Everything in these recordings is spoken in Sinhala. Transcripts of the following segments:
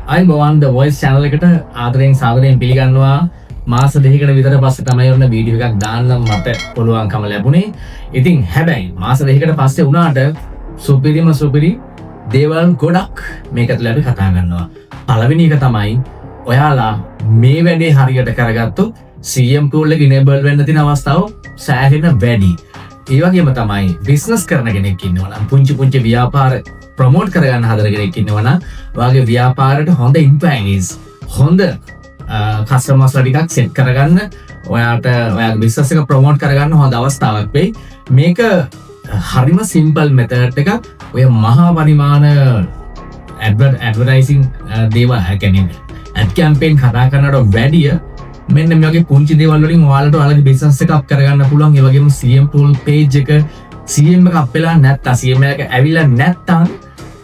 අයිබෝවන් ද වොයිස් channel එකට ආදරයෙන් සාදරයෙන් පිළිගන්නවා. මාස දෙකකට විතර පස්සේ තමයි ඔන්න වීඩියෝ එකක් දාන්න මට පුළුවන්කම ලැබුණේ. ඉතින් හැබැයි මාස දෙකකට පස්සේ වුණාට සුපිරි දේවල් ගොඩක් මේක ඇතුළේ අපි කතා කරනවා. පළවෙනි එක තමයි ඔයාලා මේ වැඩේ හරියට කරගත්තොත් CM tool එක enable වෙන්න තියෙන අවස්ථාව සෑහෙන වැඩි. ඒ වගේම තමයි බිස්නස් කරන කෙනෙක් ඉන්නවා නම් පුංචි ව්‍යාපාර ප්‍රමෝට් කරගන්න හදන කෙනෙක් ඉන්නවා නම් වාගේ ව්‍යාපාරයට හොඳ ඉන්ක්වයරිස් හොඳ කස්ටමර්ස්ලා ටිකක් සෙට් කරගන්න ඔයාට ඔයාගේ බිස්නස් එක ප්‍රමෝට් කරගන්න හොඳ අවස්ථාවක් වෙයි. මේක හරිම සිම්පල් මෙතඩ් එකක්. ඔය මහා පරිමාණ ඇඩ්වර්ටයිසිං දේවල් කියන්නේ ඇඩ් කැම්පේන් කතා කරනවට වැඩිය මෙන්න මේ වගේ පුංචි දේවල් වලින් ඔයාලට ඔයාලගේ බිස්නස් එක අප් කරගන්න පුළුවන්. ඒ වගේම CM tool page එක CM එක අප් වෙලා නැත්නම් CM එක ඇවිල්ලා නැත්නම්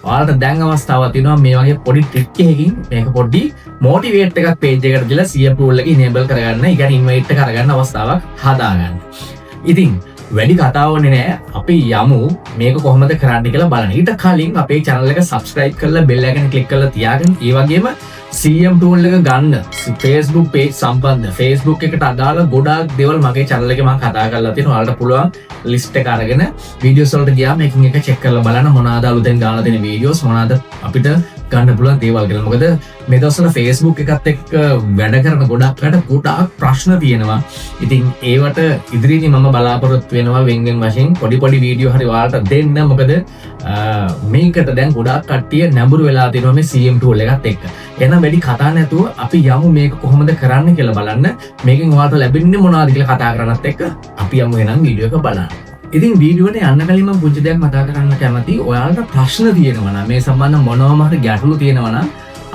ඔයාලට දැන් අවස්ථාවක් තියෙනවා මේ වගේ පොඩි ට්‍රික් එකකින් මේක පොඩි මොටිවේට් එකක් page එකට දාලා CM tool එක enable කරගන්න, ඒ කියන්නේ invite එක කරගන්න අවස්ථාවක් හදාගන්න. ඉතින් වැඩි කතාවන්නේ නෑ, අපි යමු මේක කොහොමද කරන්න කියලා බලන්න. ඊට කලින් අපේ channel එක subscribe කරලා bell icon click කරලා තියාගන්න. ඒ වගේම CM tool එක ගන්න Facebook page සම්බන්ධ Facebook එකට අදාළ ගොඩාක් දේවල් මගේ channel එකේ මම කතා කරලා තියෙනවා. ඔයාලට පුළුවන් list එක අරගෙන videos වලට ගියාම එකින් එක check කරලා බලන්න මොනවාද අලුතෙන් දාලා තියෙන videos, මොනවාද අපිට ගන්න පුළුවන් දේවල් කියලා. මොකද මේ දවස්වල Facebook එකත් එක්ක වැඩ කරන ගොඩක් ප්‍රශ්න තියෙනවා. ඉතින් ඒවට ඉදිරියේදී මම බලාපොරොත්තු වෙනවා වෙන් වශයෙන් පොඩි වීඩියෝ හරි ඔයාලට දෙන්න. මොකද මේකට දැන් ගොඩාක් කට්ටිය නැඹුරු වෙලා තියෙනවා මේ CM tool එකත් එක්ක. එහෙනම් වැඩි කතා නැතුව අපි යමු මේක කොහොමද කරන්න කියලා බලන්න. මේකෙන් ඔයාලට ලැබෙන්නේ මොනවද කියලා කතා කරනත් එක්ක අපි යමු එහෙනම් වීඩියෝ එක බලන්න. ඉතින් වීඩියෝට යන්න කලින් මම පුංචි දෙයක් මතක් කරන්න කැමතියි. ඔයාලට ප්‍රශ්න තියෙනවා නම් මේ සම්බන්ධ මොනවාම හරි ගැටලු තියෙනවා නම්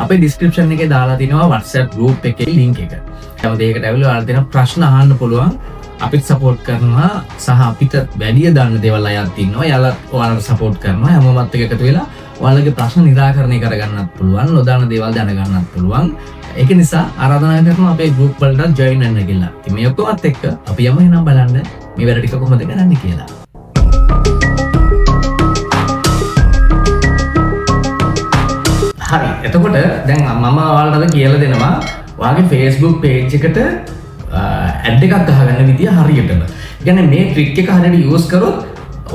අපේ description එකේ දාලා තිනවා WhatsApp group එකේ link එක. ඒකත් ඒකට ඇවිල්ලා ඔයාලට තියෙන ප්‍රශ්න අහන්න පුළුවන්. අපිත් support කරනවා සහ අපිට වැඩි දාන්න දේවල් අයත් ඉන්නවා. එයාලා ඔයාලට support කරනවා. හැමෝමත් එක්ක එකතු වෙලා ඔයාලගේ ප්‍රශ්න නිරාකරණය කරගන්නත් පුළුවන්. නොදන්න දේවල් දැනගන්නත් පුළුවන්. ඒක නිසා ආරාධනා කරනවා අපේ group වලට join වෙන්න කියලා. ඉතින් මේ ඔක්කොමත් එක්ක අපි යමු එහෙනම් බලන්න මේ වැඩ ටික කොහොමද කරන්නේ කියලා. හරි. එතකොට දැන් මම ඔයාලට කියලා දෙනවා ඔයාගේ Facebook page එකට ad එකක් ගහගන්න විදිය හරියටම. ඒ කියන්නේ මේ trick එක හරියට use කරොත්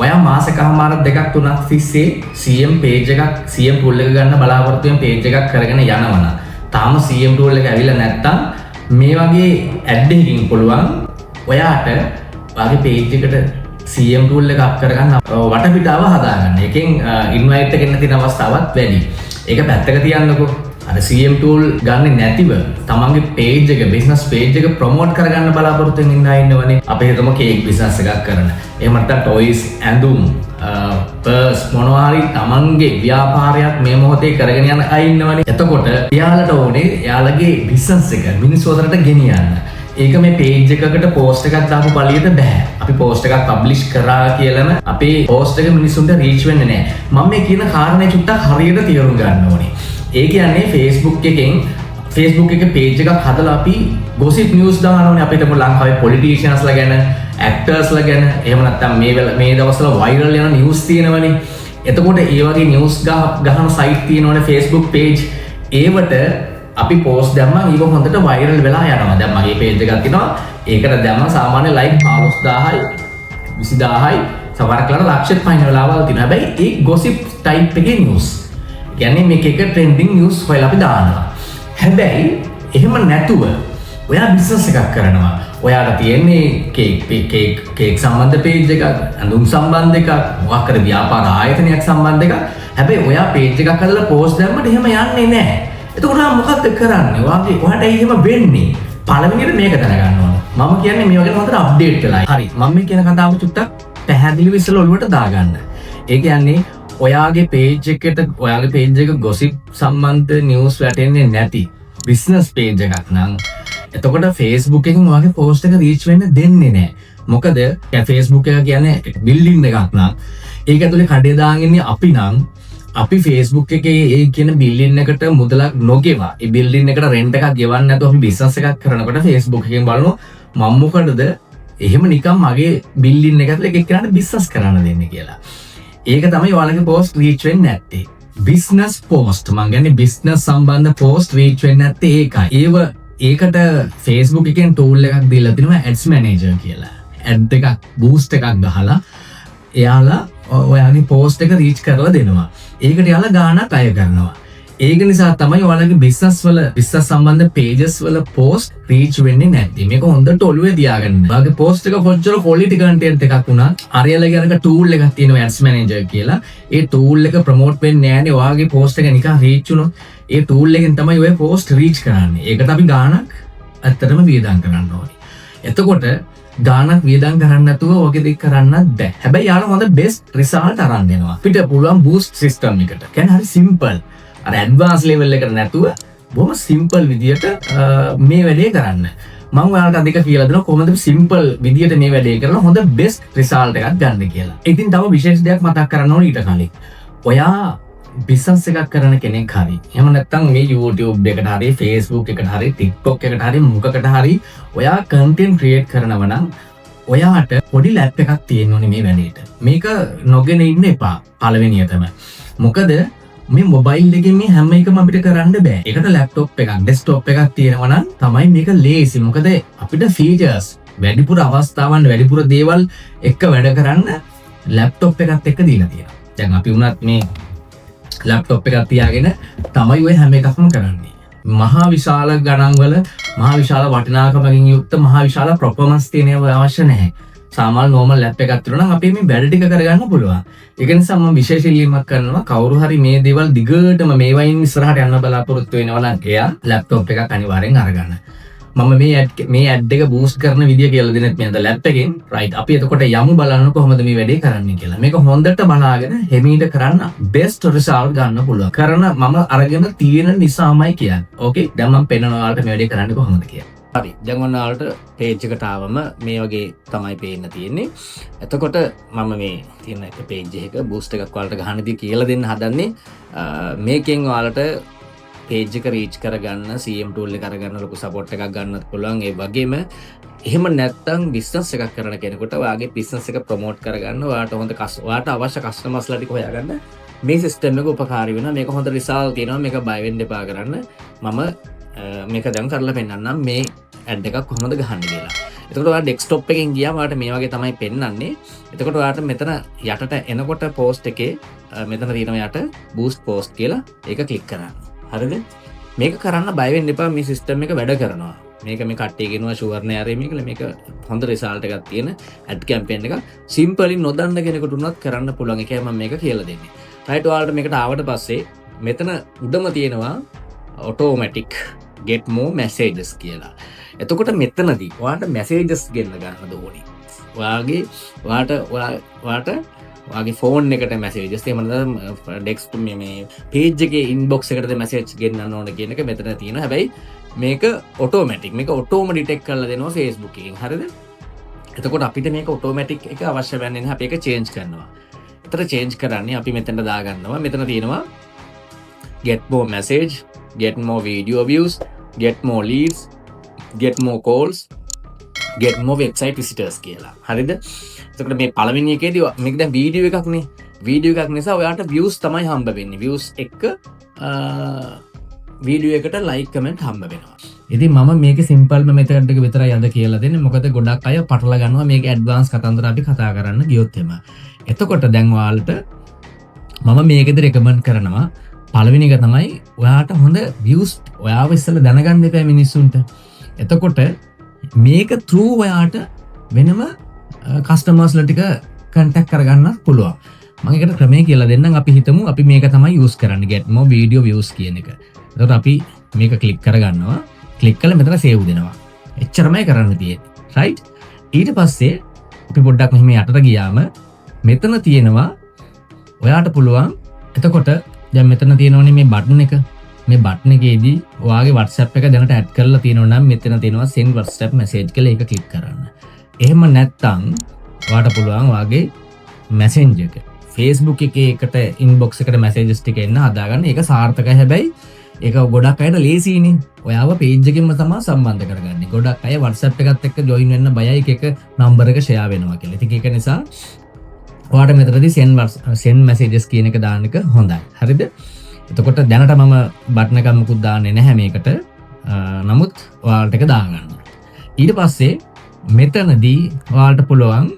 ඔයා මාසෙකමාරක් දෙකක් තුනක් තිස්සේ CM page එකක් CM tool එක ගන්න බලාපොරොත්තු වෙන page එකක් කරගෙන යනවනම් තාම CM tool එක ඇවිල්ලා නැත්තම් මේ වගේ ad එකකින් පුළුවන් ඔයාට ඔයාගේ page එකට CM tool එක අප් කරගන්න වටපිටාව හදාගන්න. එකෙන් invite එකෙන් තියෙන අවස්ථාවක් වැඩි. ඒක පැත්තක තියන්නකෝ. අර CM tool ගන්න නැතිව තමන්ගේ page එක business page එක promote කරගන්න බලාපොරොත්තු වෙන ඉන්න අය ඉන්නවනේ. අපි හිතමු cake business එකක් කරන. එහෙම නැත්නම් toys, ඇඳුම්, purse මොනවා හරි තමන්ගේ ව්‍යාපාරයක් මේ මොහොතේ කරගෙන යන අය ඉන්නවනේ. එතකොට එයාලට ඕනේ එයාලගේ business එක මිනිස්සු අතරට ගෙනියන්න. ඒක මේ page එකකට post එකක් දාපු පළියට බෑ. අපි post එකක් publish කරා කියලාම අපේ post එක මිනිස්සුන්ට reach වෙන්නේ නැහැ. මම මේ කියන කාරණේ චුට්ටක් හරියට තේරුම් ගන්න ඕනේ. ඒ කියන්නේ Facebook එකේ page එකක් හදලා අපි gossip news දානවනේ. අපිට ලංකාවේ politiciansලා ගැන, actorsලා ගැන, එහෙම නැත්නම් මේ දවස්වල viral යන news තියෙනවනේ. එතකොට ඒ වගේ news ගහන site තියෙනවනේ Facebook page. ඒවට අපි post දැම්මම ඒක හොඳට viral වෙලා යනවා. දැන් මගේ page එකක් තියෙනවා. ඒකට දැම්මම සාමාන්‍ය like 15000යි 20000යි සමහරක් ලාට ලක්ෂෙත් පයින් වෙලාවල් තියෙනවා. හැබැයි ඒ gossip type එකේ news. කියන්නේ මේක එක trending news හොයලා අපි දානවා. හැබැයි එහෙම නැතුව ඔයා business එකක් කරනවා. ඔයාට තියෙන්නේ cake සම්බන්ධ page එකක්, අඳුම් සම්බන්ධ එකක්, මොකක් හරි ව්‍යාපාර ආයතනයක් සම්බන්ධ එකක්. හැබැයි ඔයා page එකක් හදලා post දැම්මට එහෙම යන්නේ නැහැ. එතකොට මොකක්ද කරන්නේ? ඔයාට එහෙම වෙන්නේ. පළවෙනියට මේක දැනගන්න ඕනේ. මම කියන්නේ මේ වගේ හොඳට අප්ඩේට් වෙලා. හරි. මම මේ කියන කතාව චුට්ටක් පැහැදිලිව ඉස්සෙල්ලා ඔළුවට දාගන්න. ඒ කියන්නේ ඔයාගේ page එක gossip සම්බන්ධ news වැටෙන්නේ නැති business page එකක් නම් එතකොට Facebook එකෙන් ඔයාගේ post එක reach වෙන්න දෙන්නේ නැහැ. මොකද Facebook එක කියන්නේ building එකක් නම් ඒක ඇතුලේ කඩේ දාගෙන ඉන්නේ අපි නම් අපි Facebook එකේ ඒ කියන building එකට මුදලක් නොගෙවා ඒ building එකට rent එකක් ගෙවන්න නැතුව අපි business එකක් කරනකොට Facebook එකෙන් බලනවා මම මොකටද එහෙම නිකන් මගේ building එක ඇතුලේ එක්කෙනාට business කරන්න දෙන්නේ කියලා. ඒක තමයි ඔයාලගේ post reach වෙන්නේ නැත්තේ. බිස්නස් පෝස්ට් මං කියන්නේ බිස්නස් සම්බන්ධ පෝස්ට් රීච් වෙන්නේ නැත්තේ ඒකයි. ඒකට Facebook එකෙන් ටූල් එකක් දීලා තිනවා ඇඩ්ස් මැනේජර් කියලා. ඇඩ් එකක් බූස්ට් එකක් ගහලා එයාලා ඔයාගේ පෝස්ට් එක රීච් කරලා දෙනවා. ඒකට එයාලා ගාණක් අය කරනවා. ඒක නිසා තමයි ඔයාලගේ බිස්නස් සම්බන්ධ පේජස් වල පෝස්ට් රීච් වෙන්නේ නැති. මේක හොඳට ඔළුවේ තියාගන්න. ඔයාගේ පෝස්ට් එක කොච්චර ක්වොලිටි කන්ටෙන්ට් එකක් වුණත් අරයලගේ අරක ටූල් එකක් තියෙනවා ඇඩ්ස් මැනේජර් කියලා. ඒ ටූල් එක ප්‍රොමෝට් වෙන්නේ නැහැනේ. ඔයාගේ පෝස්ට් එක නිකන් රීච් වුණොත් ඒ ටූල් එකෙන් තමයි ඔය පෝස්ට් රීච් කරන්නේ. ඒකට අපි ගාණක් ඇත්තටම වියදම් කරන්න ඕනේ. එතකොට ගානක් වියදම් කරන්න නැතුව ඔගේ දෙයක් කරන්නත් බෑ. හැබැයි යාළුවා හොඳ බෙස්ට් රිසල්ට් අරන් දෙනවා. අපිට පුළුවන් බූස්ට් සිස්ටම් එකට. කියන්නේ හරි සිම්පල්. අර ඇඩ්වාන්ස් ලෙවල් එකට නැතුව බොහොම සිම්පල් විදියට මේ වැඩේ කරන්න. මම ඔයාලට අදික කියලා දෙනවා කොහොමද සිම්පල් විදියට මේ වැඩේ කරලා හොඳ බෙස්ට් රිසල්ට් එකක් ගන්න කියලා. ඉතින් තව විශේෂ දෙයක් මතක් කරන්න ඕනේ ඊට කලින්. ඔයා බිස්නස් එකක් කරන කෙනෙක් හරි. එහෙම නැත්නම් මේ YouTube එකට හරි Facebook එකට හරි TikTok එකට හරි මොකකට හරි ඔයා content create කරනවා නම් ඔයාට පොඩි ලැප් එකක් තියෙන්න ඕනේ මේ වැඩේට. මේක නොගෙන ඉන්න එපා පළවෙනියටම. මොකද මේ මොබයිල් එකෙන් මේ හැම එකම අපිට කරන්න බෑ. ඒකට ලැප්ටොප් එකක්, ඩෙස්ක්ටොප් එකක් තියෙනවා නම් තමයි මේක ලේසි. මොකද අපිට ෆීචර්ස් වැඩිපුර අවස්ථාවන් වැඩිපුර දේවල් එක්ක වැඩ කරන්න ලැප්ටොප් එකත් එක්ක දීලා තියෙනවා. දැන් අපි උනත් මේ ලැප්ටොප් එකක් තියාගෙන තමයි ඔය හැම එකක්ම කරන්නේ. මහා විශාල ගණන්වල මහා විශාල වටිනාකමකින් යුක්ත මහා විශාල පර්ෆෝමන්ස් තියෙන ඒවා අවශ්‍ය නැහැ. සාමාන්‍ය නෝමල් ලැප් එකක් තියුණා නම් අපි මේ වැඩ ටික කරගන්න පුළුවන්. ඒක නිසා මම විශේෂ ඉල්ලීමක් කරනවා කවුරු හරි මේ දේවල් දිගටම මේවයින් ඉස්සරහට යන්න බලාපොරොත්තු වෙනවා නම් එයා ලැප්ටොප් එකක් අනිවාර්යෙන් අරගන්න. මම මේ ඇඩ් එක බූස්ට් කරන විදිය කියලා දෙනෙත් මේ ලැප් එකෙන් රයිට් අපි එතකොට යමු බලන්න කොහොමද මේ වැඩේ කරන්නේ කියලා. මේක හොඳට බලාගෙන හෙමීට කරන්න බෙස්ට් රිසල්ට් ගන්න පුළුවන්. කරන මම අරගෙන තියෙන නිසාමයි කියන්නේ. ඕකේ දැන් මම පෙන්නනවා ඔයාලට මේ වැඩේ කරන්නේ කොහොමද කියලා. හරි දැන් ඔන්න ඔයාලට පේජ් එකට ආවම මේ වගේ තමයි පේන්න තියෙන්නේ. එතකොට මම මේ තියෙන එක පේජ් එක බූස්ට් එකක් ඔයාලට ගහන්නදී කියලා දෙන්න හදන්නේ. මේකෙන් ඔයාලට පේජ් එක රීච් කරගන්න CM tool එක අරගන්න ලොකු සපෝට් එකක් ගන්නත් පුළුවන්. ඒ වගේම එහෙම නැත්නම් බිස්නස් එකක් කරන කෙනෙකුට ඔයාගේ බිස්නස් එක ප්‍රොමෝට් කරගන්න ඔයාට අවශ්‍ය කස්ටමර්ස්ලා ටික හොයාගන්න මේ සිස්ටම් එක උපකාරී වෙනවා. මේක හොඳ රිසල්ට් තියෙනවා. මේක බය වෙන්න එපා කරන්න. මම මේක දැන් කරලා පෙන්නන්නම් මේ ඇඩ් එකක් කොහොමද ගහන්නේ කියලා. එතකොට ඔයා ඩෙස්ක්ටොප් එකෙන් ගියාම ඔයාට මේ වගේ තමයි පෙන්නන්නේ. එතකොට ඔයාට මෙතන යටට එනකොට පෝස්ට් එකේ මෙතන තියෙනවා යට බූස්ට් පෝස්ට් කියලා ඒක ක්ලික් කරන්න. හරිද? මේක කරන්න බය වෙන්න එපා. මේ සිස්ටම් එක වැඩ කරනවා. මේක මේ කට්ටිය කියනවා ෂුවර් නෑ අර මේක හොඳ රිසල්ට් එකක් තියෙන ඇඩ් කැම්පේන් එකක්. සිම්පලි නොදන්න කෙනෙකුට උනත් කරන්න පුළුවන්. ඒකයි මම මේක කියලා දෙන්නේ. රයිට් ඔයාලට මේකට ආවට පස්සේ මෙතන උඩම තියෙනවා automatic get more messages කියලා. එතකොට මෙතනදී ඔයාට messages ගෙන්න ගන්න ඕනේ. ඔයාගේ ෆෝන් එකට messages එහෙම නැත්නම් ඩෙස්ක්ටොප් මේ page එකේ inbox එකට message ගෙන්නන්න ඕන කියන එක මෙතන තියෙනවා. හැබැයි මේක automatic. මේක autom detect කරලා දෙනවා Facebook එකෙන්. හරිද? එතකොට අපිට මේක automatic එක අවශ්‍ය වෙන්නේ නැහැ. අපි ඒක change කරනවා. එතන change කරන්නේ අපි මෙතනට දාගන්නවා. මෙතන තියෙනවා get more message, get more video views, get more leads, get more calls, get more website visitors කියලා. හරිද? එතකොට මේ පළවෙනි එකේදී මේක දැන් වීඩියෝ එකක් නේ. වීඩියෝ එකක් නිසා ඔයාට views තමයි හම්බ වෙන්නේ. views එක වීඩියෝ එකට like comment හම්බ වෙනවා. ඉතින් මම මේක සිම්පල්ම මෙතඩ් එක විතරයි අද කියලා දෙන්නේ. මොකද ගොඩක් අය පටල ගන්නවා මේක ඇඩ්වාන්ස් කතන්දර අපි කතා කරන්න ගියොත් එම. එතකොට දැන් ඔයාලට මම මේකද රෙකමන්ඩ් කරනවා පළවෙනි එක තමයි ඔයාට හොඳ views ඔයාව ඉස්සෙල්ලා දැනගන්න එපා මිනිස්සුන්ට. එතකොට මේක through ඔයාට වෙනම කස්ටමර්ස්ලා ටික කන්ටැක්ට් කරගන්නත් පුළුවන්. මම ඒකට ක්‍රමය කියලා දෙන්නම්. අපි හිතමු අපි මේක තමයි යූස් කරන්නේ get more video views කියන එක. එතකොට අපි මේක ක්ලික් කරගන්නවා. ක්ලික් කළා මෙතන save දෙනවා. එච්චරමයි කරන්න තියෙන්නේ. right? ඊට පස්සේ අපි පොඩ්ඩක් මෙහෙම යටට ගියාම මෙතන තියෙනවා ඔයාට පුළුවන්. එතකොට දැන් මෙතන තියෙනවනේ මේ බටන් එක. මේ බටන් එකේදී ඔයාගේ WhatsApp එක දැනට ඇඩ් කරලා තියෙනවා නම් මෙතන තියෙනවා send WhatsApp message කියලා ඒක ක්ලික් කරන්න. එහෙම නැත්නම් ඔයාට පුළුවන් ඔයාගේ Messenger එක Facebook එකේ එකට inbox එකට messages ටික එන්න හදාගන්න. ඒක සාර්ථකයි. හැබැයි ඒක ගොඩක් අයට ලේසියිනේ. ඔයාව page එකෙන්ම තමයි සම්බන්ධ කරගන්නේ. ගොඩක් අය WhatsApp එකත් එක්ක join වෙන්න බයයි එක number එක share වෙනවා කියලා. ඉතින් ඒක නිසා ඔයාට මෙතනදී send messages කියන එක දාන්න එක හොඳයි. හරිද? එතකොට දැනට මම බටන් එකක් මුකුත් දාන්නේ නැහැ මේකට. නමුත් ඔයාලට එක දාගන්න. ඊට පස්සේ මෙතනදී ඔයාලට පුළුවන්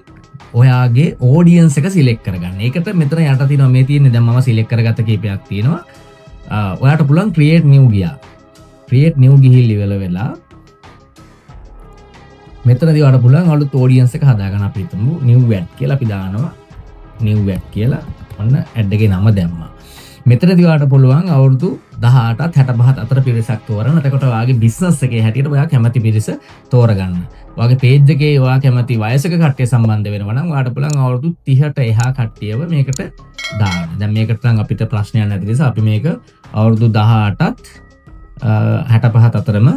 ඔයාගේ audience එක select කරගන්න. ඒකට මෙතන යට තියෙනවා මේ තියෙන්නේ දැන් මම select කරගත්ත කීපයක් තියෙනවා. ඔයාට පුළුවන් create new ගියා. create new ගිහිල්ලි වෙලා මෙතනදී ඔයාට පුළුවන් අලුත් audience එක හදාගන්න. අපි හිතමු new ad කියලා අපි දානවා. new ad කියලා ඔන්න ad එකේ නම දැම්මා. මෙතනදී ඔයාට පුළුවන් අවුරුදු 18ත් 65ත් අතර පිරිසක් තෝරන්න. එතකොට ඔයාගේ business එකේ හැටියට ඔයා කැමති පිරිස තෝරගන්න. ඔයාගේ page එකේ ඔයා කැමති වයසක කට්ටිය සම්බන්ධ වෙනවා නම් ඔයාට පුළුවන් අවුරුදු 30ට එහා කට්ටියව මේකට දාන්න. දැන් මේකට නම් අපිට ප්‍රශ්නයක් නැති නිසා අපි මේක අවුරුදු 18ත් 65ත් අතරම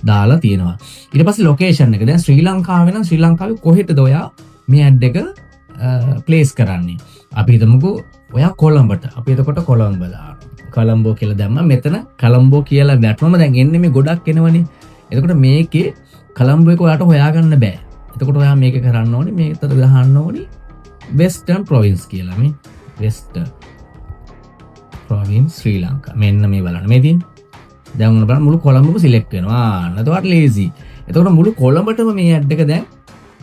දාලා තියෙනවා. ඊට පස්සේ ලොකේෂන් එක. දැන් ශ්‍රී ලංකාවේ නම් ශ්‍රී ලංකාවේ කොහෙටද ඔයා මේ ඇඩ් එක ප්ලේස් කරන්නේ? අපි හිතමුකෝ ඔයා කොළඹට. අපි එතකොට කොළඹ දානවා. කොළඹෝ කියලා දැම්මා. මෙතන කොළඹෝ කියලා වැටුනම දැන් එන්නේ මේ ගොඩක් එනවනේ. එතකොට මේකේ කොළඹ එක ඔයාට හොයාගන්න බෑ. එතකොට ඔයා මේක කරන්න ඕනේ මේකට ගහන්න ඕනේ වෙස්ටර්න් ප්‍රොවින්ස් කියලා. මේ වෙස්ටර්න් ප්‍රොවින්ස් ශ්‍රී ලංකා. මෙන්න මේ බලන්න. මේ තියෙන්නේ දැන් ඔන්න බලන්න මුළු කොළඹම සිලෙක්ට් වෙනවා. එතකොට ලේසි. එතකොට මුළු කොළඹටම මේ ඇඩ් එක දැන්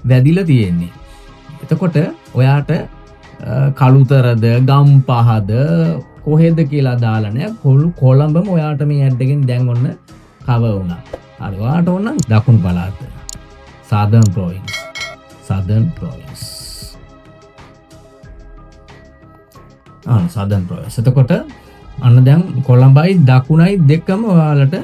වැදිලා තියෙන්නේ. එතකොට ඔයාට කළුතරද ගම්පහද කොහෙද කියලා දාලා නෑ. කොළඹම ඔයාට මේ ඇඩ් එකෙන් දැන් ඔන්න කවර් වුණා. හරි ඔයාට ඕන දකුණු පළාත. southern province. southern province. southern province. එතකොට අන්න දැන් කොළඹයි දකුණයි දෙකම ඔයාලට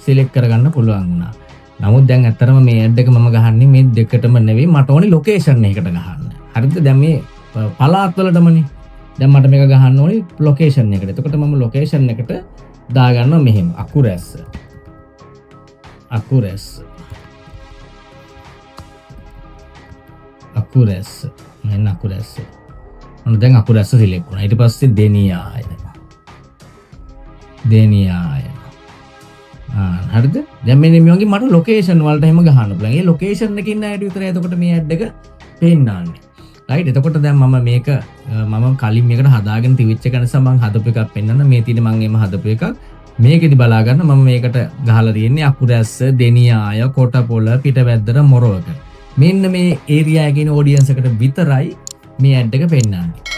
සිලෙක්ට් කරගන්න පුළුවන් වුණා. නමුත් දැන් ඇත්තටම මේ ඇඩ් එක මම ගහන්නේ මේ දෙකටම නෙවෙයි මට ඕනේ ලොකේෂන් එකකට ගහන්න. හරිද? දැන් මේ පළාත් වලටමනේ. දැන් මට මේක ගහන්න ඕනේ ලොකේෂන් එකට. එතකොට මම ලොකේෂන් එකට දාගන්නවා මෙහෙම අකුරැස්ස. අකුරැස්ස. අකුරැස්ස. මෙන්න අකුරැස්ස. ඔන්න දැන් අකුරැස්ස සිලෙක්ට් වුණා. ඊට පස්සේ දෙනියාය. දෙනියාය. හරිද? දැන් මෙන්න මේ වගේ මට ලොකේෂන් වලට එහෙම ගහන්න පුළුවන්. ඒ ලොකේෂන් එකේ ඉන්න අයට විතරයි එතකොට මේ ඇඩ් එක පෙන්නන්නේ. රයිට්. එතකොට දැන් මම මේක මම කලින් මේකට හදාගෙන තිවිච්ච එක නිසා මම හදපු එකක් පෙන්නන්න. මේ තියෙන්නේ මම එහෙම හදපු එකක්. මේකෙදි බලා ගන්න මම මේකට ගහලා තියෙන්නේ අකුරැස්ස, දෙනියාය, කොටපොළ, පිටවැද්දර, මොරවක. මෙන්න මේ ඒරියා එකේ ඉන්න ඔඩියන්ස් එකට විතරයි මේ ඇඩ් එක පෙන්නන්නේ.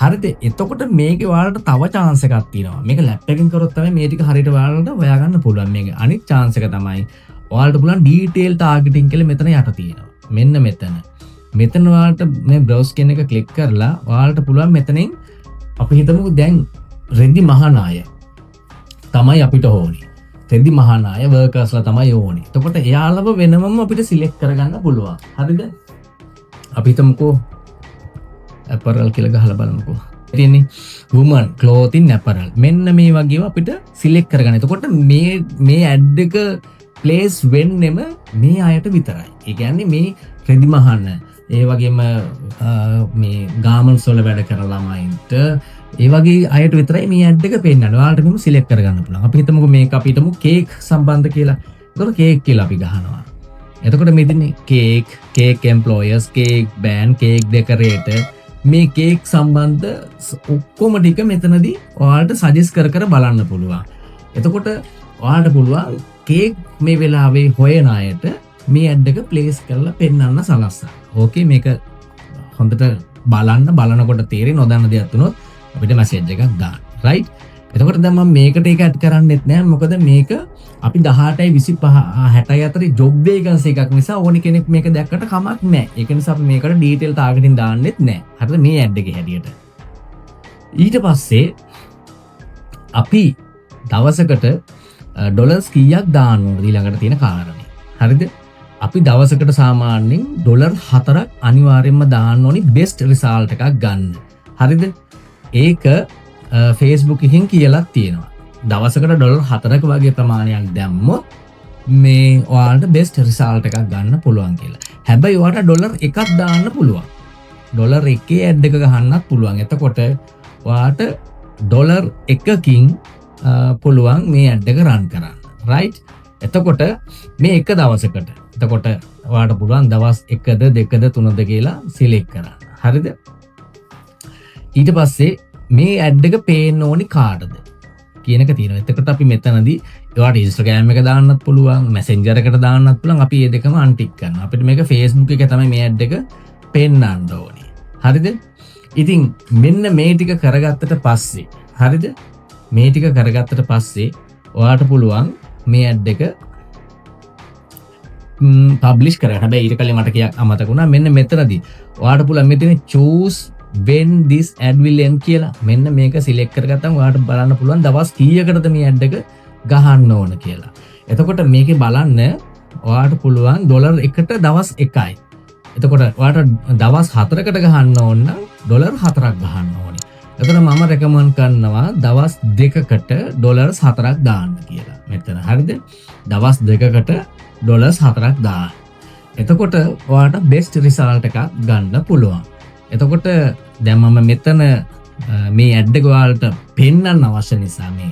හරිද? එතකොට මේකේ ඔයාලට තව chance එකක් තියෙනවා. මේක ලැප් එකකින් කරොත් තමයි මේ ටික හරියට ඔයාලට හොයාගන්න පුළුවන්. මේක අනිත් chance එක තමයි ඔයාලට පුළුවන් detail targeting කියලා මෙතන යට තියෙනවා. මෙන්න මෙතන. මෙතන ඔයාලට මේ browse කියන එක ක්ලික් කරලා ඔයාලට පුළුවන් මෙතනින් අපි හිතමුකෝ දැන් රෙදි මහානාය තමයි අපිට ඕනේ. රෙදි මහානාය workersලා තමයි ඕනේ. එතකොට එයාලව වෙනමම අපිට select කරගන්න පුළුවන්. හරිද? අපි හිතමුකෝ apparel කියලා ගහලා බලමුකෝ. තියෙන්නේ women clothing apparel. මෙන්න මේ වගේව අපිට select කරගන්න. එතකොට මේ ad එක place වෙන්නෙම මේ අයට විතරයි. ඒ කියන්නේ මේ රෙදි මහාන ඒ වගේම මේ garments වල වැඩ කරන ළමයින්ට ඒ වගේ අයට විතරයි මේ ad එක පෙන්නන්නේ. ඔයාලට මෙහෙම select කරගන්න පුළුවන්. අපි හිතමුකෝ මේක අපි හිතමු cake සම්බන්ධ කියලා. එතකොට cake කියලා අපි ගහනවා. එතකොට මෙතන cake employers, cake band, cake decorator මේ කේක් සම්බන්ධ ඔක්කොම ටික මෙතනදී ඔයාලට සජෙස්ට් කර බලන්න පුළුවන්. එතකොට ඔයාලට පුළුවන් කේක් මේ වෙලාවේ හොයන අයට මේ ඇඩ් එක ප්ලේස් කරලා පෙන්වන්න සලස්සන්න. ඕකේ මේක හොඳට බලනකොට තේරෙන්නේ නොදන්න දෙයක් තුනොත් අපිට මැසේජ් එකක් දාන්න. රයිට්? එතකොට දැන් මම මේකට ඒක ඇඩ් කරන්නෙත් නෑ. මොකද මේක අපි 18යි 25 60යි අතරේ ජොබ් වේකන්සි එකක් නිසා ඕනි කෙනෙක් මේක දැක්කට කමක් නෑ. ඒක නිසා අපි මේකට ඩීටේල් ටාගටින් දාන්නෙත් නෑ. හරිද? මේ ඇඩ් එකේ හැටියට. ඊට පස්සේ අපි දවසකට ඩොලර්ස් කීයක් දාන්න ඕනද ඊළඟට තියෙන කාරණේ. හරිද? අපි දවසකට සාමාන්‍යයෙන් ඩොලර් 4ක් අනිවාර්යයෙන්ම දාන්න ඕනි බෙස්ට් රිසල්ට් එකක් ගන්න. හරිද? ඒක Facebook එකකින් කියලා තියෙනවා. දවසකට ඩොලර් 4ක වගේ ප්‍රමාණයක් දැම්මොත් මේ ඔයාලට බෙස්ට් රිසල්ට් එකක් ගන්න පුළුවන් කියලා. හැබැයි ඔයාලට ඩොලර් 1ක් දාන්න පුළුවන්. ඩොලර් 1 ඇඩ් එක ගහන්නත් පුළුවන්. එතකොට ඔයාලට ඩොලර් 1කින් පුළුවන් මේ ඇඩ් එක රන් කරන්න. රයිට්? එතකොට මේ එක දවසකට එතකොට ඔයාලට පුළුවන් දවස් 1ද 2ද 3ද කියලා සිලෙක්ට් කරන්න. හරිද? ඊට පස්සේ මේ ඇඩ් එක පේන්න ඕනි කාටද කියන එක තියෙනවා. එතකොට අපි මෙතනදී ඒවට Instagram එක දාන්නත් පුළුවන්, Messenger එකට දාන්නත් පුළුවන්. අපි මේ දෙකම අන්ටික් කරනවා. අපිට මේක Facebook එකේ තමයි මේ ඇඩ් එක පෙන්නන්න ඕනේ. හරිද? ඉතින් මෙන්න මේ ටික කරගත්තට පස්සේ හරිද? මේ ටික කරගත්තට පස්සේ ඔයාට පුළුවන් මේ ඇඩ් එක පබ්ලිෂ් කරන්න. හැබැයි ඊට කලින් මට කියක් අමතක වුණා. මෙන්න මෙතනදී ඔයාට පුළුවන් මෙතන choose when this ad will end කියලා. මෙන්න මේක සිලෙක්ට් කරගත්තම ඔයාට බලන්න පුළුවන් දවස් කීයකටද මේ ඇඩ් එක ගහන්න ඕන කියලා. එතකොට මේකේ බලන්න ඔයාට පුළුවන් ඩොලර් එකට දවස් 1යි. එතකොට ඔයාට දවස් 4කට ගහන්න ඕන නම් ඩොලර් 4ක් ගහන්න ඕනේ. එතකොට මම රෙකමන්ඩ් කරනවා දවස් 2කට ඩොලර් 4ක් දාන්න කියලා. මෙතන හරිද? දවස් 2කට ඩොලර් 4ක් දාන්න. එතකොට ඔයාට බෙස්ට් රිසල්ට් එකක් ගන්න පුළුවන්. එතකොට දැන් මම මෙතන මේ ඇඩ් එක ඔයාලට පෙන්වන්න අවශ්‍ය නිසා මේ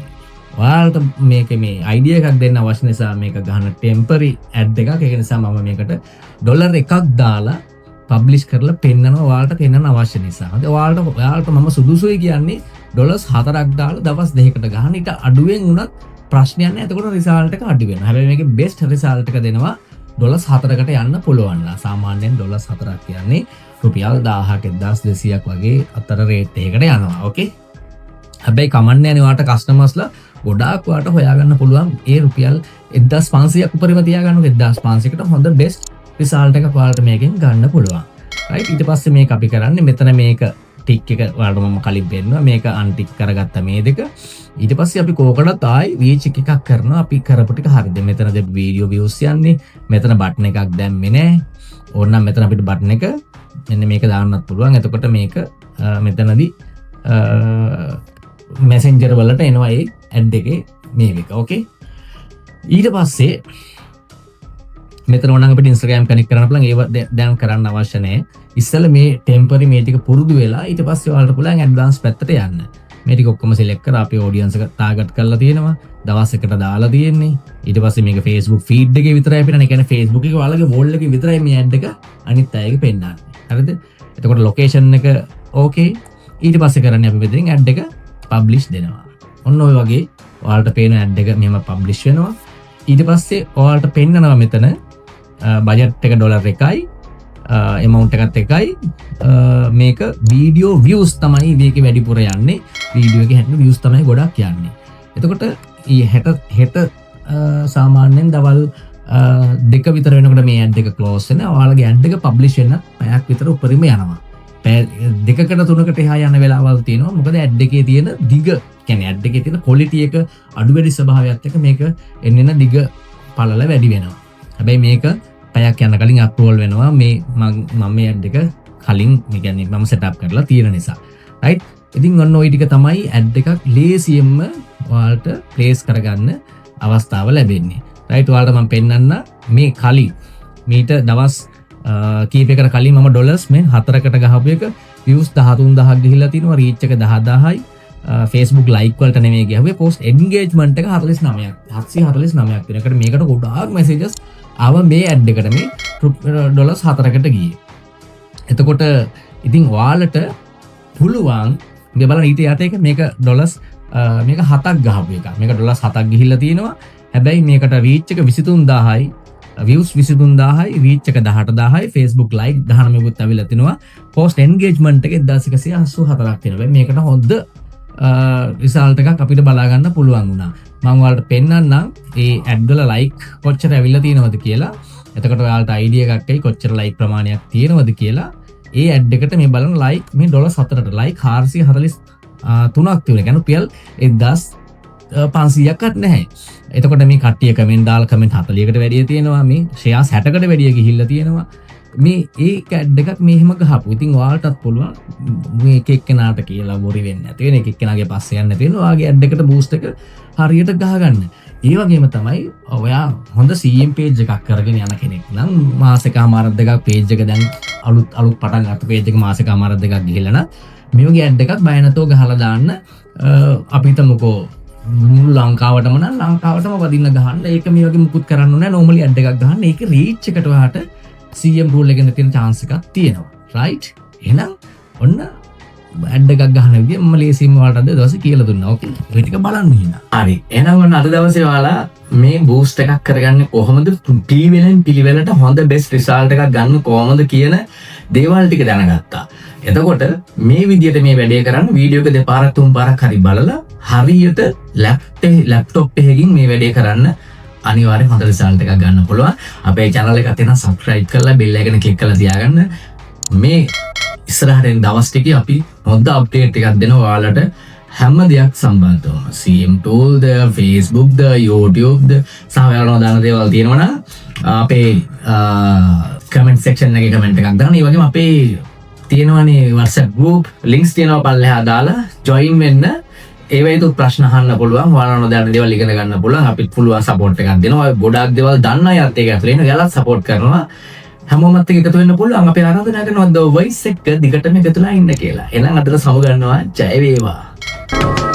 ඔයාලට මේක මේ අයිඩියා එකක් දෙන්න අවශ්‍ය නිසා මේක ගහන ටෙම්පරරි ඇඩ් එකක්. ඒක නිසා මම මේකට ඩොලර් 1ක් දාලා පබ්ලිෂ් කරලා පෙන්වනවා ඔයාලට පෙන්වන්න අවශ්‍ය නිසා. හරි ඔයාලට මම සුදුසුයි කියන්නේ ඩොලර්ස් 4ක් දාලා දවස් 2කට ගහන. ඊට අඩුවෙන් වුණත් ප්‍රශ්නයක් නැහැ. එතකොට රිසල්ට් එක අඩු වෙනවා. හැබැයි මේකේ බෙස්ට් රිසල්ට් එක දෙනවා ඩොලර්ස් 4කට යන්න පුළුවන්. සාමාන්‍යයෙන් ඩොලර්ස් 4ක් කියන්නේ රුපියල් 1000ක 1200ක් වගේ අතර රේට් එකකට යනවා. ඕකේ. හැබැයි කමන්නේ නැහැ ඔයාලට කස්ටමර්ස්ලා ගොඩාක් ඔයාලට හොයාගන්න පුළුවන් ඒ රුපියල් 1500ක් උපරිම තියාගන්න 1500කට හොඳ බෙස්ට් රිසල්ට් එකක් ඔයාලට මේකෙන් ගන්න පුළුවන්. රයිට්. ඊට පස්සේ මේක අපි කරන්නේ මෙතන මේක ටික් එක ඔයාලට මම කලින් පෙන්නුවා. මේක අන්ටික් කරගත්ත මේ දෙක. ඊට පස්සේ අපි කෝකටත් ආයි රීච් එකක් කරනවා. අපි කරපු ටික හරියද? මෙතනද වීඩියෝ views යන්නේ. මෙතන බටන් එකක් දැම්මේ නැහැ. ඕනනම් මෙතන අපිට බටන් එක මෙන්න මේක දාන්නත් පුළුවන්. එතකොට මේක මෙතනදී Messenger වලට එනවා ඒ ඇඩ් එකේ මේ එක. ඕකේ. ඊට පස්සේ මෙතන ඕනනම් අපිට Instagram කනෙක්ට් කරන්න පුළුවන්. ඒව දැන් කරන්න අවශ්‍ය නැහැ. ඉස්සෙල්ලා මේ ටෙම්පරරි මේ ටික පුරුදු වෙලා ඊට පස්සේ ඔයාලට පුළුවන් ඇඩ්වාන්ස් පැත්තට යන්න. මේ ටික ඔක්කොම සිලෙක්ට් කරලා අපේ ඔඩියන්ස් එක ටාගට් කරලා තියෙනවා. දවස් එකට දාලා තියෙන්නේ. ඊට පස්සේ මේක Facebook feed එකේ විතරයි අපිට. ඒ කියන්නේ Facebook එකේ ඔයාලගේ wall එකේ විතරයි මේ ඇඩ් එක අනිත් අයගේ පෙන්නන්නේ. හරිද? එතකොට ලොකේෂන් එක ඕකේ. ඊට පස්සේ කරන්නේ අපි මෙතනින් ඇඩ් එක පබ්ලිෂ් දෙනවා. ඔන්න ඔය වගේ ඔයාලට පේන ඇඩ් එක මෙහෙම පබ්ලිෂ් වෙනවා. ඊට පස්සේ ඔයාලට පෙන්නනවා මෙතන බජට් එක ඩොලර් 1යි amount එකත් 1යි මේක වීඩියෝ views තමයි මේකේ වැඩිපුර යන්නේ. වීඩියෝ එකේ හැටි views තමයි ගොඩක් යන්නේ. එතකොට හෙට සාමාන්‍යයෙන් දවල් 2 විතර වෙනකොට මේ ඇඩ් එක ක්ලෝස් වෙනවා. ඔයාලගේ ඇඩ් එක පබ්ලිෂ් වෙන්න පැයක් විතර උඩරිම යනවා. පැය 2කට 3කට එහා යන වෙලාවල් තියෙනවා. මොකද ඇඩ් එකේ තියෙන දිග කියන්නේ ඇඩ් එකේ තියෙන quality එක අඩු වැඩි ස්වභාවයත් එක්ක මේක එන්න දිග පළල වැඩි වෙනවා. හැබැයි මේක පැයක් යන කලින් අප්රූවල් වෙනවා. මේ මම මේ ඇඩ් එක කලින් මේ කියන්නේ මම සෙටප් කරලා තියෙන නිසා. රයිට්. ඉතින් ඔන්න ওই ටික තමයි ඇඩ් එකක් ලේසියෙන්ම ඔයාලට ප්ලේස් කරගන්න අවස්ථාව ලැබෙන්නේ. රයිට්. ඔයාලට මම පෙන්නන්න මේ කලින් මීට දවස් කීපයකට කලින් මම ඩොලර්ස් මේ 4කට ගහපු එක views 13000ක් ගිහිල්ලා තිනවා. රීච් එක 10000යි. Facebook like වලට නෙමෙයි ගියුවේ. post engagement එක 49ක් 749ක් වෙන එකට මේකට ගොඩාක් messages ආව මේ ඇඩ් එකට මේ ඩොලර්ස් 4කට ගියේ. එතකොට ඉතින් ඔයාලට පුළුවන් මේ බලන්න ඊට යට එක මේක ඩොලර්ස් මේක 7ක් ගහපු එක. මේක ඩොලර්ස් 7ක් ගිහිල්ලා තිනවා. හැබැයි මේකට රීච් එක 23000යි views 23000යි රීච් එක 18000යි Facebook like 19කුත් ඇවිල්ලා තිනවා. post engagement එක 1184ක් තියෙනවා. මේකට හොඳ රිසල්ට් එකක් අපිට බලා ගන්න පුළුවන් වුණා. මම ඔයාලට පෙන්නන්නම් ඒ ඇඩ් වල like කොච්චර ඇවිල්ලා තියෙනවද කියලා. එතකොට ඔයාලට අයිඩියා එකක් එයි කොච්චර like ප්‍රමාණයක් තියෙනවද කියලා. ඒ ඇඩ් එකට මේ බලන්න like මේ ඩොලර් 4ට like 443ක් තියෙනවා. කියන්නේ රුපියල් 1500ක්වත් නැහැ. එතකොට මේ කට්ටිය කමෙන්ට් දාලා කමෙන්ට් 40කට වැඩිය තියෙනවා. මේ ෂෙයාර්ස් 60කට වැඩිය ගිහිල්ලා තියෙනවා. මේ ඒ ඇඩ් එකක් මෙහෙම ගහපු. ඉතින් ඔයාලටත් පුළුවන් මේ එක එක්කෙනාට කියලා බොරි වෙන්නේ නැති වෙන එක එක්කෙනාගේ පස්සේ යන්න නැති වෙන ඔයාගේ ඇඩ් එකට බූස්ට් එක හරියට ගහගන්න. ඒ වගේම තමයි ඔයා හොඳ CM page එකක් කරගෙන යන කෙනෙක් නම් මාසෙකමාරක් දෙකක් page එක දැන් අලුත් පටන් ගත්ත page එක මාසෙකමාරක් දෙකක් ගිහිල්ලා නම් මේ වගේ ඇඩ් එකක් බය නැතෝ ගහලා දාන්න. අපි හිතමුකෝ මුළු ලංකාවටම නම් ලංකාවටම වදින්න ගහන්න. ඒක මේ වගේ මුකුත් කරන්න ඕනේ. normally ඇඩ් එකක් ගහන්න. ඒක reach එකට ඔයාට CM rule එකෙන් තියෙන chance එකක් තියෙනවා. right? එහෙනම් ඔන්න ඇඩ් එකක් ගන්න විදිය මම ලේසියෙන්ම ඔයාලට අද දවසේ කියලා දුන්නා. ඕකේ. ඒ ටික බලන්න එහෙනම්. හරි. එහෙනම් ඔන්න අද දවසේ ඔයාලා මේ බූස්ට් එකක් කරගන්නේ කොහොමද? පිළිවෙලට හොඳ බෙස්ට් රිසල්ට් එකක් ගන්න කොහොමද කියන දේවල් ටික දැනගත්තා. එතකොට මේ විදියට මේ වැඩේ කරන්න වීඩියෝ එක දෙපාරක් තුන් පාරක් හරි බලලා හරියට ලැප්ටොප් එකකින් මේ වැඩේ කරන්න අනිවාර්යෙන් හොඳ රිසල්ට් එකක් ගන්න පුළුවන්. අපේ channel එකට එන subscribe කරලා bell icon click කරලා තියාගන්න. මේ ඉස්සරහට දවස් ටිකේ අපි හොඳ අප්ඩේට් එකක් දෙනවා ඔයාලට හැම දෙයක් සම්බන්ධවම. CM tool ද, Facebook ද, YouTube ද සහ ඔයාලම දාන දේවල් තියෙනවා නම් අපේ comment section එකේ comment එකක් දාන්න. ඒ වගේම අපේ තියෙනවානේ WhatsApp group links තියෙනවා පල්ලෙහා දාලා join වෙන්න. ඒවයිතු ප්‍රශ්න අහන්න පුළුවන්. ඔයාලා නොදන්න දේවල් ඉගෙන ගන්න පුළුවන්. අපිත් පුළුවන් support එකක් දෙනවා. ගොඩාක් දේවල් දන්න අයත් ඒක ඇතුලේ ඉන්න ඔයාලත් support කරනවා. හැමෝමත් එක්ක එකතු වෙන්න පුළුවන්. අපි ආරාධනා කරනවා The Voice එක දිගටම එකතුලා ඉන්න කියලා. එහෙනම් අදට සමු ගන්නවා. ජය වේවා.